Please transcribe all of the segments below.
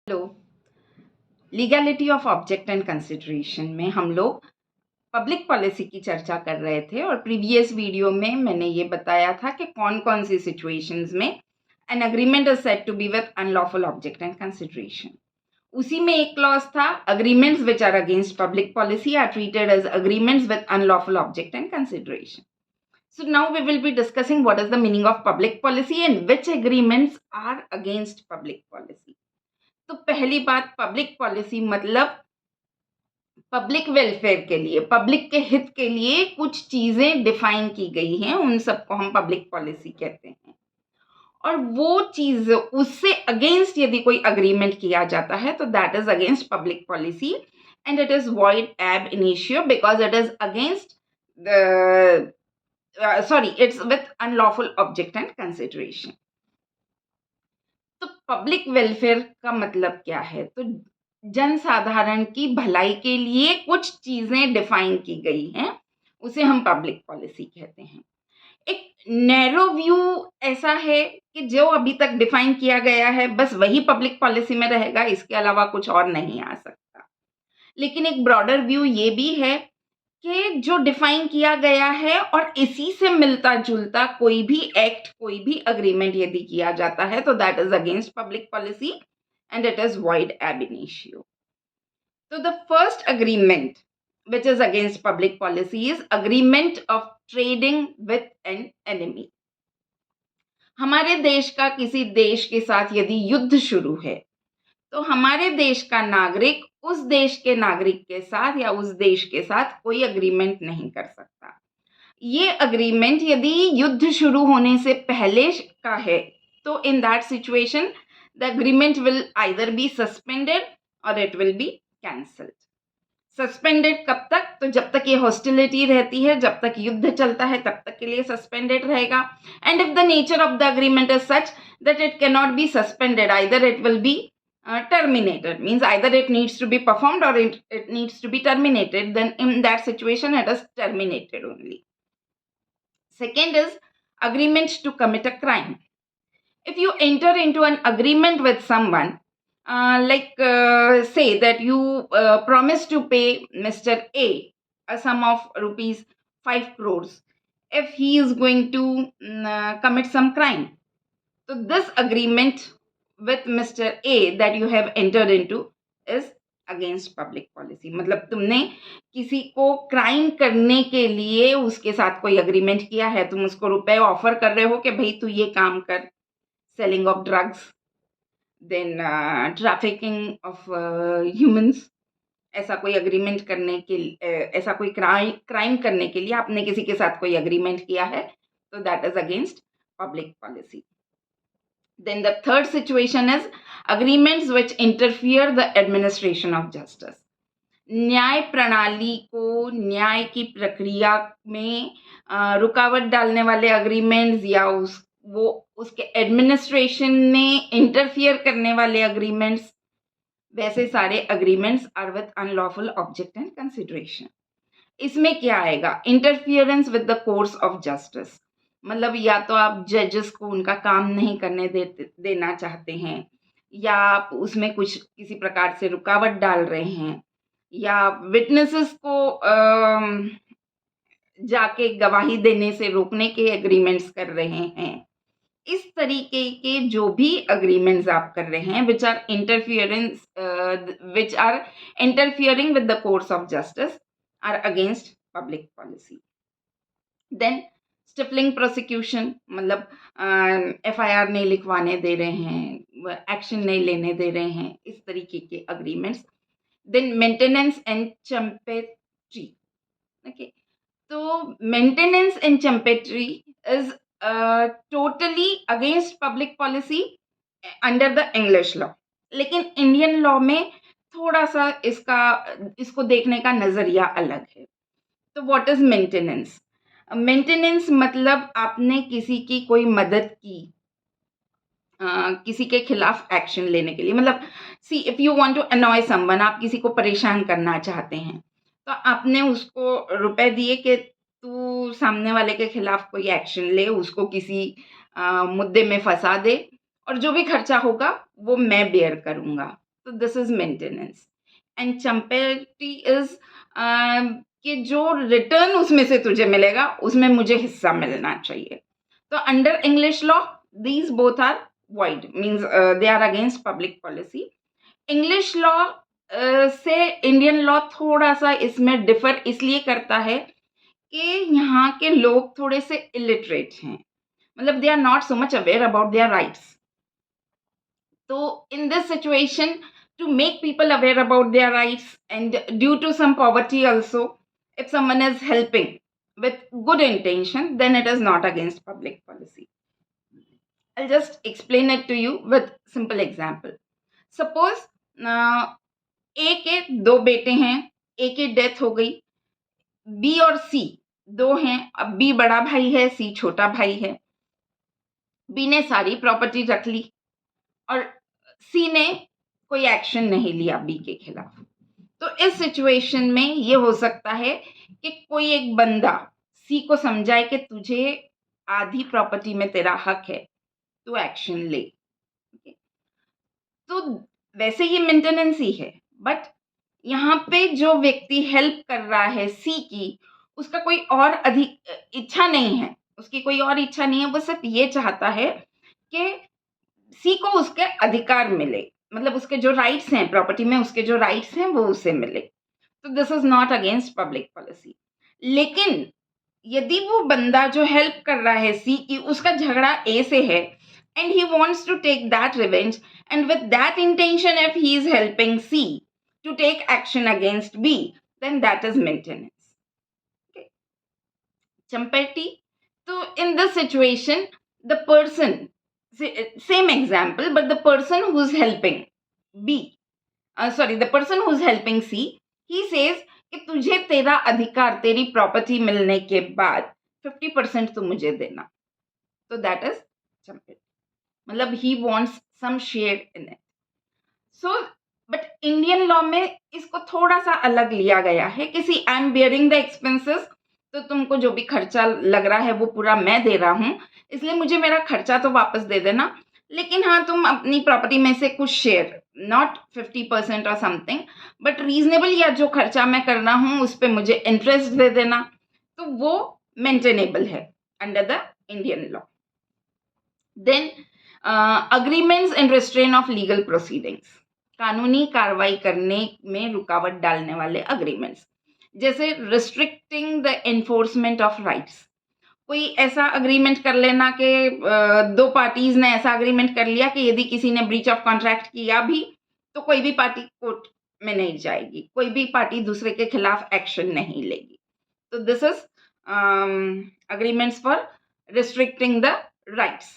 Hello. Legality of object and consideration में हम लोग पब्लिक पॉलिसी की चर्चा कर रहे थे और प्रीवियस वीडियो में मैंने ये बताया था कि कौन कौन सी सिचुएशंस में an agreement is said to be with unlawful object and consideration. उसी में एक क्लॉज था, agreements which are against public policy are treated as agreements with unlawful object and consideration. So now we will be discussing what is the meaning of public policy and which agreements are against public policy. तो पहली बात, public policy मतलब public welfare के लिए, public के हित के लिए कुछ चीजें डिफाइन की गई हैं, उन सबको हम पब्लिक पॉलिसी कहते हैं. और वो चीज, उससे अगेंस्ट यदि कोई अग्रीमेंट किया जाता है तो that is against public policy and it is void एब initio because it is against it's with unlawful object and consideration. तो पब्लिक वेलफेयर का मतलब क्या है? तो जनसाधारण की भलाई के लिए कुछ चीजें डिफाइन की गई हैं, उसे हम पब्लिक पॉलिसी कहते हैं. एक नैरो व्यू ऐसा है कि जो अभी तक डिफाइन किया गया है बस वही पब्लिक पॉलिसी में रहेगा, इसके अलावा कुछ और नहीं आ सकता. लेकिन एक ब्रॉडर व्यू ये भी है कि जो डिफाइन किया गया है और इसी से मिलता जुलता कोई भी एक्ट, कोई भी अग्रीमेंट यदि किया जाता है तो that is against public policy and it is void ab initio. So the first agreement which is against public policy is agreement of trading with an enemy. हमारे देश का किसी देश के साथ यदि युद्ध शुरू है तो हमारे देश का नागरिक उस देश के नागरिक के साथ या उस देश के साथ कोई अग्रीमेंट नहीं कर सकता. ये अग्रीमेंट यदि युद्ध शुरू होने से पहले का है तो in that situation the agreement will either be suspended और it will be cancelled. Suspended कब तक? तो जब तक ये हॉस्टिलिटी रहती है, जब तक युद्ध चलता है तब तक के लिए सस्पेंडेड रहेगा. And if the nature of the agreement is such that it can not be suspended, either it will B terminated, means either it needs to be performed or it needs to be terminated, then in that situation it is terminated only. Second is agreement to commit a crime. If you enter into an agreement with someone, say that you promise to pay Mr. A a sum of rupees 5 crores if he is going to commit some crime. So this agreement with Mr. A that you have entered into is against public policy. मतलब तुमने किसी को crime करने के लिए उसके साथ कोई अग्रीमेंट किया है, तुम उसको रुपए ऑफर कर रहे हो कि भाई तू ये काम कर, selling of drugs, then trafficking of humans, ऐसा कोई अग्रीमेंट करने के ऐसा कोई क्राइम करने के लिए आपने किसी के साथ कोई अग्रीमेंट किया है तो that is against public policy. Then the third situation is agreements which interfere the administration of justice. न्याय प्रणाली को, न्याय की प्रक्रिया में रुकावट डालने वाले अग्रीमेंट्स या उसके एडमिनिस्ट्रेशन में इंटरफियर करने वाले अग्रीमेंट्स, वैसे सारे agreements are with unlawful object and consideration. इसमें क्या आएगा? Interference with the course of justice. मतलब या तो आप जजेस को उनका काम नहीं करने देना चाहते हैं, या आप उसमें कुछ किसी प्रकार से रुकावट डाल रहे हैं, या विटनेसेस को जाके गवाही देने से रोकने के एग्रीमेंट्स कर रहे हैं. इस तरीके के जो भी अग्रीमेंट्स आप कर रहे हैं which are interfering with the course of justice are against public policy. Then stifling prosecution, मतलब FIR नहीं लिखवाने दे रहे हैं, एक्शन नहीं लेने दे रहे हैं, इस तरीके के agreements. Then maintenance and champerty. Okay, तो maintenance and champerty is totally against public policy under the English law. लेकिन इंडियन लॉ में थोड़ा सा इसको देखने का नजरिया अलग है. तो व्हाट इज मेंटेनेंस? मेंटेनेंस मतलब आपने किसी की कोई मदद की किसी के खिलाफ एक्शन लेने के लिए. मतलब see if you want to annoy someone, आप किसी को परेशान करना चाहते हैं तो आपने उसको रुपए दिए कि तू सामने वाले के खिलाफ कोई एक्शन ले, उसको किसी मुद्दे में फंसा दे और जो भी खर्चा होगा वो मैं बेयर करूँगा. तो this is maintenance. And champerty is कि जो रिटर्न उसमें से तुझे मिलेगा उसमें मुझे हिस्सा मिलना चाहिए. तो under English law these both are void, means they are against public policy. English law से इंडियन लॉ थोड़ा सा इसमें डिफर इसलिए करता है कि यहाँ के लोग थोड़े से इलिटरेट हैं, मतलब they are not so much aware about their rights. तो in this situation, to make people aware about their rights, and due to some poverty also, if someone is helping with good intention, then it is not against public policy. I'll just explain it to you with simple example. Suppose ए के 2 बेटे हैं, ए की death हो गई, B और सी 2 हैं, अब B बड़ा भाई है, सी छोटा भाई है. बी ने सारी प्रॉपर्टी रख ली और सी ने कोई एक्शन नहीं लिया बी के खिलाफ. तो इस सिचुएशन में ये हो सकता है कि कोई एक बंदा सी को समझाए कि तुझे आधी प्रॉपर्टी में तेरा हक है, तू एक्शन ले. तो वैसे ये मेंटेनेंस ही है, बट यहाँ पे जो व्यक्ति हेल्प कर रहा है सी की, उसका कोई और अधिक इच्छा नहीं है, उसकी कोई और इच्छा नहीं है, वो सिर्फ ये चाहता है कि सी को उसके अधिकार मिले, मतलब उसके जो राइट्स हैं प्रॉपर्टी में, उसके जो राइट्स हैं वो उसे मिले. तो this is not against public policy. लेकिन यदि वो बंदा जो हेल्प कर रहा है सी की, उसका झगड़ा ए से है and he wants to take that revenge, and with that intention if he is helping C to take action against B, then that is maintenance. Okay. Champati, so in this situation the person, same example, but the person who's helping B, the person who's helping C, he says कि तुझे तेरा अधिकार, तेरी property मिलने के बाद 50% तो मुझे देना. तो दैट इज चंपेटी, मतलब he wants some share in it. So but Indian law में इसको थोड़ा सा अलग लिया गया है कि see I am bearing the expenses, तो तुमको जो भी खर्चा लग रहा है वो पूरा मैं दे रहा हूँ, इसलिए मुझे मेरा खर्चा तो वापस दे देना, लेकिन हाँ तुम अपनी प्रॉपर्टी में से कुछ शेयर, नॉट 50% और समथिंग, बट रीजनेबल, या जो खर्चा मैं कर रहा हूँ उस पर मुझे इंटरेस्ट दे देना. तो वो मेंटेनेबल है under the Indian law. Then agreements and restraint of legal proceedings, कानूनी कार्रवाई करने में रुकावट डालने वाले अग्रीमेंट्स, जैसे restricting the enforcement of rights. कोई ऐसा अग्रीमेंट कर लेना कि 2 पार्टीज ने ऐसा अग्रीमेंट कर लिया कि यदि किसी ने ब्रीच ऑफ कॉन्ट्रैक्ट किया भी तो कोई भी पार्टी कोर्ट में नहीं जाएगी, कोई भी पार्टी दूसरे के खिलाफ एक्शन नहीं लेगी. तो this is agreements for restricting the rights,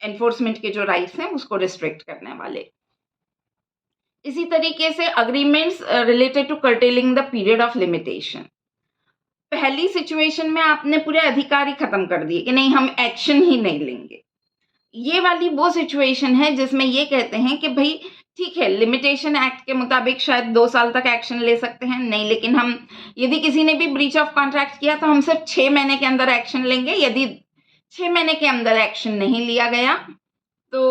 enforcement के जो राइट्स हैं उसको रिस्ट्रिक्ट करने वाले. इसी तरीके से agreements related to curtailing the period of limitation. पहली सिचुएशन में आपने पूरे अधिकार ही खत्म कर दिए कि नहीं हम एक्शन ही नहीं लेंगे. ये वाली वो सिचुएशन है जिसमें ये कहते हैं कि भाई ठीक है, लिमिटेशन एक्ट के मुताबिक शायद 2 साल तक एक्शन ले सकते हैं, नहीं, लेकिन हम यदि किसी ने भी ब्रीच ऑफ कॉन्ट्रैक्ट किया तो हम सिर्फ 6 महीने के अंदर एक्शन लेंगे. यदि 6 महीने के अंदर एक्शन नहीं लिया गया तो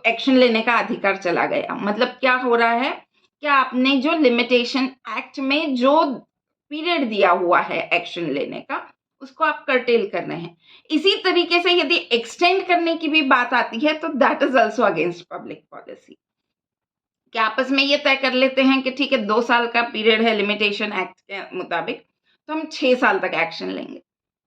एक्शन लेने का अधिकार चला गया. मतलब क्या हो रहा है कि आपने जो लिमिटेशन एक्ट में जो पीरियड दिया हुआ है एक्शन लेने का, उसको आप कर्टेल कर रहे हैं. इसी तरीके से यदि एक्सटेंड करने की भी बात आती है तो that is also against public policy. कि आपस में ये तय कर लेते हैं कि ठीक है 2 साल का पीरियड है लिमिटेशन एक्ट के मुताबिक, तो हम 6 साल तक एक्शन लेंगे,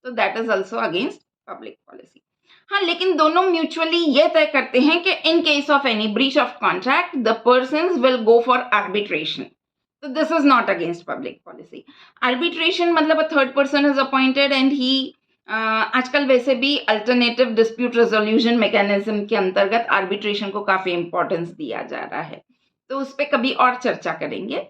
तो that is also against public policy. हाँ, लेकिन दोनों म्यूचुअली ये तय करते हैं कि in case of any breach of contract the persons will go for arbitration. So this is not against public policy. Arbitration मतलब a third person is appointed and he आजकल वैसे भी अल्टरनेटिव डिस्प्यूट रेजोल्यूशन मैकेनिज्म के अंतर्गत arbitration को काफी importance दिया जा रहा है, तो उस पर कभी और चर्चा करेंगे.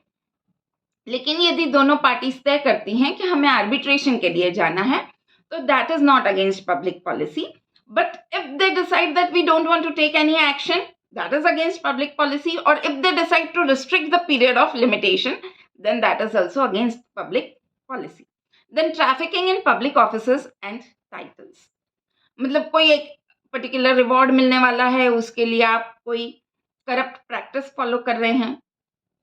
लेकिन यदि दोनों पार्टीज तय करती हैं कि हमें आर्बिट्रेशन के लिए जाना है तो that is not against public policy. But if they decide that we don't want to take any action, that is against public policy, or if they decide to restrict the period of limitation, then that is also against public policy. Then trafficking in public offices and titles, मतलब कोई एक particular reward मिलने वाला है, उसके लिए आप कोई करप्ट प्रैक्टिस फॉलो कर रहे हैं,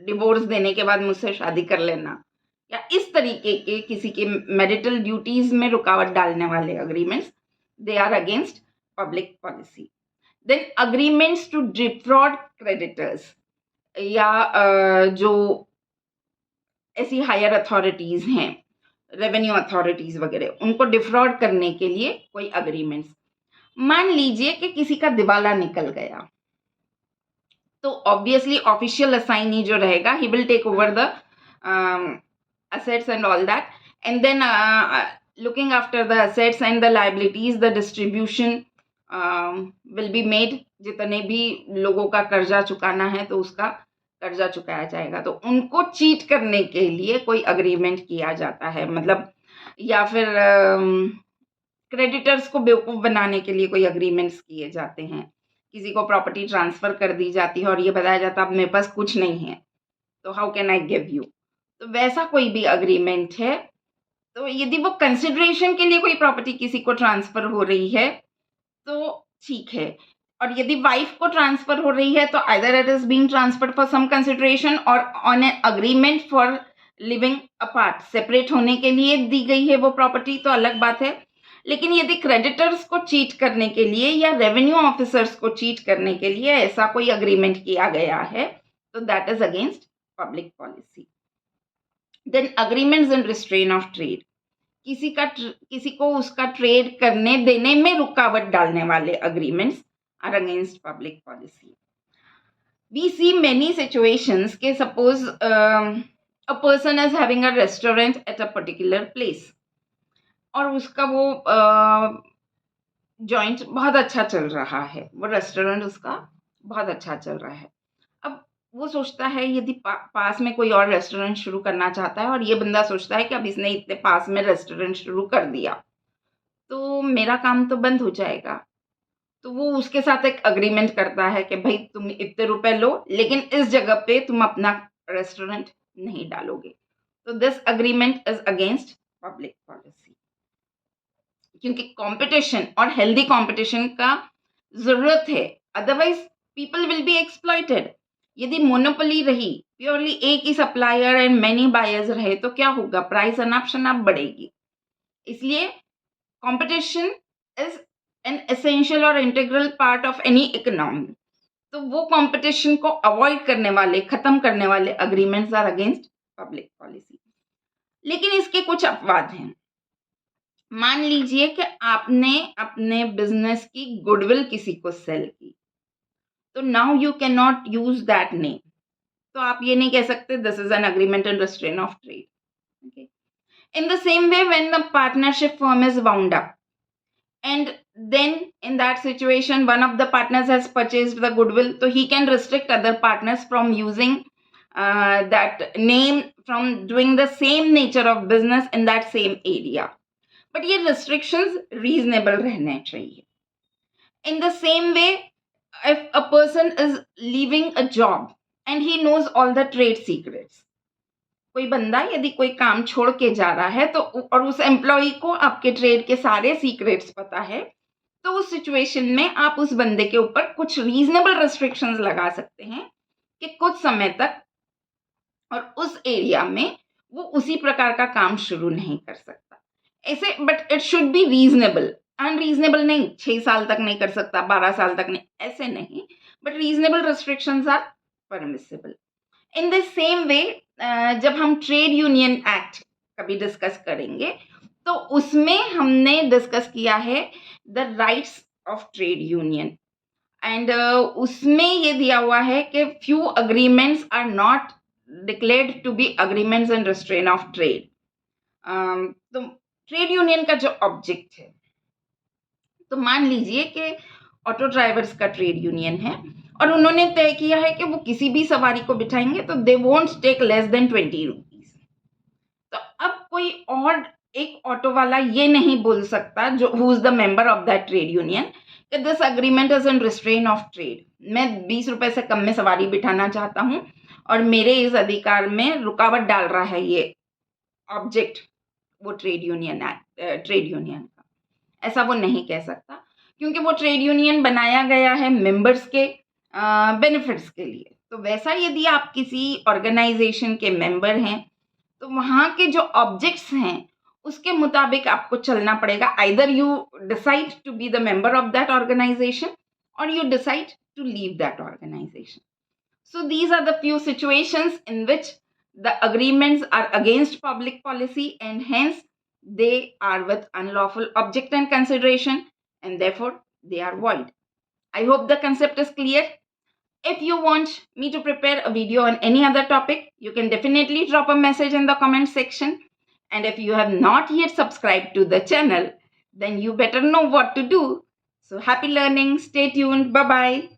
डिवोर्स देने के बाद मुझसे शादी कर लेना, या इस तरीके के किसी के मैरिटल ड्यूटीज में रुकावट डालने वाले agreements, they are against public policy. Then agreements to defraud creditors, या जो ऐसी हायर अथॉरिटीज हैं, रेवेन्यू अथॉरिटीज वगैरह, उनको डिफ्रॉड करने के लिए कोई अग्रीमेंट्स। मान लीजिए कि किसी का दिवाला निकल गया, तो ऑब्वियसली ऑफिशियल असाइनी जो रहेगा, he will take over the assets and all that, and then looking after the assets and the liabilities, the distribution will be made। जितने भी लोगों का कर्जा चुकाना है तो उसका कर्जा चुकाया जाएगा। तो उनको चीट करने के लिए कोई अग्रीमेंट किया जाता है, मतलब, या फिर क्रेडिटर्स को बेवकूफ़ बनाने के लिए कोई अग्रीमेंट्स किए जाते हैं। किसी को प्रॉपर्टी ट्रांसफ़र कर दी जाती है और ये बताया जाता है अब मेरे पास कुछ नहीं है, तो how can I give you. तो वैसा कोई भी अग्रीमेंट है, तो यदि वो कंसिडरेशन के लिए कोई प्रॉपर्टी किसी को ट्रांसफ़र हो रही है तो ठीक है। और यदि वाइफ को ट्रांसफ़र हो रही है तो either it is being transferred for some consideration और on an agreement for living apart, separate होने के लिए दी गई है वो प्रॉपर्टी, तो अलग बात है। लेकिन यदि क्रेडिटर्स को चीट करने के लिए या रेवेन्यू ऑफिसर्स को चीट करने के लिए ऐसा कोई अग्रीमेंट किया गया है, तो that is against public policy. Then agreements in restraint of trade, किसी को उसका ट्रेड करने देने में रुकावट डालने वाले agreements are against public policy. We see many situations के suppose a person is having a restaurant at a particular place, और उसका वो जॉइंट बहुत अच्छा चल रहा है, वो रेस्टोरेंट उसका बहुत अच्छा चल रहा है। अब वो सोचता है यदि पास में कोई और रेस्टोरेंट शुरू करना चाहता है, और ये बंदा सोचता है कि अब इसने इतने पास में रेस्टोरेंट शुरू कर दिया तो मेरा काम तो बंद हो जाएगा। तो वो उसके साथ एक अग्रीमेंट करता है कि भाई तुम इतने रुपए लो, लेकिन इस जगह पे तुम अपना रेस्टोरेंट नहीं डालोगे। तो this agreement is against public policy, क्योंकि कंपटीशन और हेल्दी कंपटीशन का जरूरत है, otherwise people will be exploited. यदि मोनोपोली रही, प्योरली एक ही सप्लायर एंड मेनी बायर्स रहे, तो क्या होगा, प्राइस अनाप शनाप बढ़ेगी। इसलिए कंपटीशन इज एन एसेंशियल और integral part of any economy. तो वो कंपटीशन को अवॉइड करने वाले, खत्म करने वाले agreements are against public policy. लेकिन इसके कुछ अपवाद हैं। मान लीजिए कि आपने अपने बिजनेस की गुडविल किसी को सेल की, तो now you can not use that name. तो आप ये नहीं कह सकते this is an agreement in restraint of trade. Okay. In the same way, when the partnership firm is wound up, and then in that situation one of the partners has purchased the goodwill, so he can restrict other partners from using that name, from doing the same nature of business in that same area. But ये restrictions reasonable रहने चाहिए। In the same way, if a person is leaving a job and he knows all the trade secrets, कोई बंदा यदि कोई काम छोड़ के जा रहा है तो और उस एम्प्लॉय को आपके ट्रेड के सारे सीक्रेट्स पता है, तो उस सिचुएशन में आप उस बंदे के ऊपर कुछ रीजनेबल रेस्ट्रिक्शंस लगा सकते हैं कि कुछ समय तक और उस एरिया में वो उसी प्रकार का काम शुरू नहीं कर सकता ऐसे। But it should be reasonable, unreasonable नहीं, 6 साल तक नहीं कर सकता, 12 साल तक नहीं, ऐसे नहीं, but reasonable restrictions are permissible. In the same way, जब हम ट्रेड यूनियन एक्ट कभी डिस्कस करेंगे तो उसमें हमने डिस्कस किया है the rights of trade union, and उसमें ये दिया हुआ है कि few agreements are not declared to be agreements in restraint of trade. तो ट्रेड यूनियन का जो ऑब्जेक्ट है, तो मान लीजिए कि ऑटो ड्राइवर्स का ट्रेड यूनियन है और उन्होंने तय किया है कि वो किसी भी सवारी को बिठाएंगे तो they won't take less than 20 rupees. तो अब कोई और एक ऑटो वाला ये नहीं बोल सकता जो who is the member of that trade union कि this agreement is in restraint of trade, मैं 20 रुपए से कम में सवारी बिठाना चाहता हूं और मेरे इस अधिकार में रुकावट डाल रहा है ये ऑब्जेक्ट, वो ट्रेड यूनियन का। ऐसा वो नहीं कह सकता, क्योंकि वो ट्रेड यूनियन बनाया गया है मेंबर्स के बेनिफिट्स के लिए। तो वैसा यदि आप किसी ऑर्गेनाइजेशन के मेंबर हैं, तो वहाँ के जो ऑब्जेक्ट्स हैं, उसके मुताबिक आपको चलना पड़ेगा. Either you decide to be the member of that organization और you decide to leave that organization. So these are the few situations in which the agreements are against public policy and hence they are with unlawful object and consideration and therefore they are void. I hope the concept is clear. If you want me to prepare a video on any other topic, you can definitely drop a message in the comment section. And if you have not yet subscribed to the channel, then you better know what to do. So happy learning. Stay tuned. Bye bye.